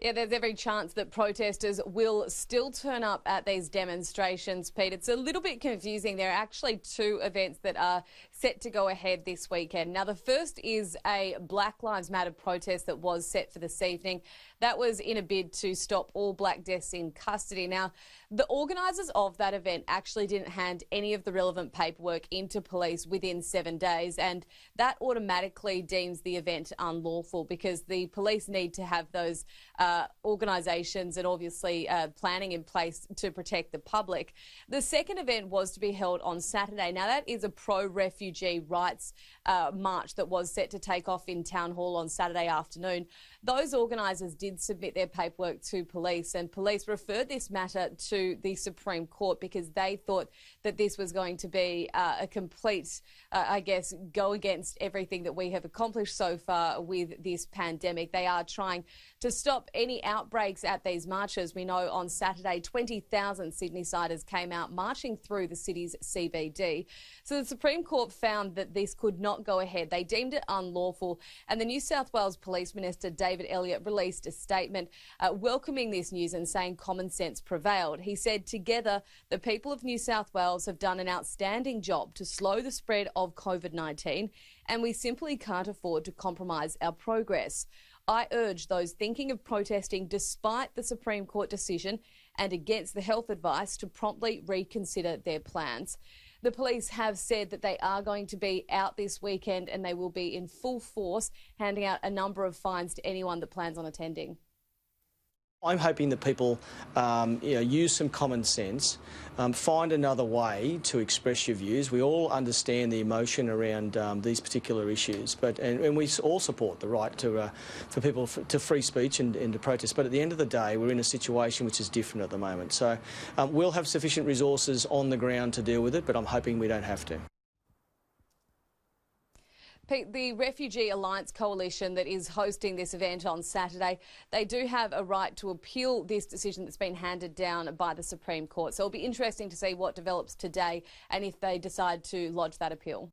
Yeah, there's every chance that protesters will still turn up at these demonstrations, Pete. It's a little bit confusing. There are actually two events that are set to go ahead this weekend. Now, the first is a Black Lives Matter protest that was set for this evening. That was in a bid to stop all black deaths in custody. Now, the organisers of that event actually didn't hand any of the relevant paperwork into police within 7 days, and that automatically deems the event unlawful because the police need to have those organisations and obviously planning in place to protect the public. The second event was to be held on Saturday. Now, that is a pro-refugee rights march that was set to take off in Town Hall on Saturday afternoon. Those organisers did submit their paperwork to police, and police referred this matter to the Supreme Court because they thought that this was going to be a complete, go against everything that we have accomplished so far with this pandemic. They are trying to stop any outbreaks at these marches. We know on Saturday, 20,000 Sydney-siders came out marching through the city's CBD. So the Supreme Court found that this could not go ahead. They deemed it unlawful, and the New South Wales Police Minister, David Elliott, released a statement welcoming this news and saying common sense prevailed. He said, "Together, the people of New South Wales have done an outstanding job to slow the spread of COVID-19, and we simply can't afford to compromise our progress. I urge those thinking of protesting despite the Supreme Court decision and against the health advice to promptly reconsider their plans." The police have said that they are going to be out this weekend and they will be in full force, handing out a number of fines to anyone that plans on attending. I'm hoping that people use some common sense, find another way to express your views. We all understand the emotion around these particular issues, and we all support the right to for people to free speech and to protest. But at the end of the day, we're in a situation which is different at the moment. So we'll have sufficient resources on the ground to deal with it, but I'm hoping we don't have to. Pete, the Refugee Alliance Coalition that is hosting this event on Saturday, they do have a right to appeal this decision that's been handed down by the Supreme Court. So it'll be interesting to see what develops today and if they decide to lodge that appeal.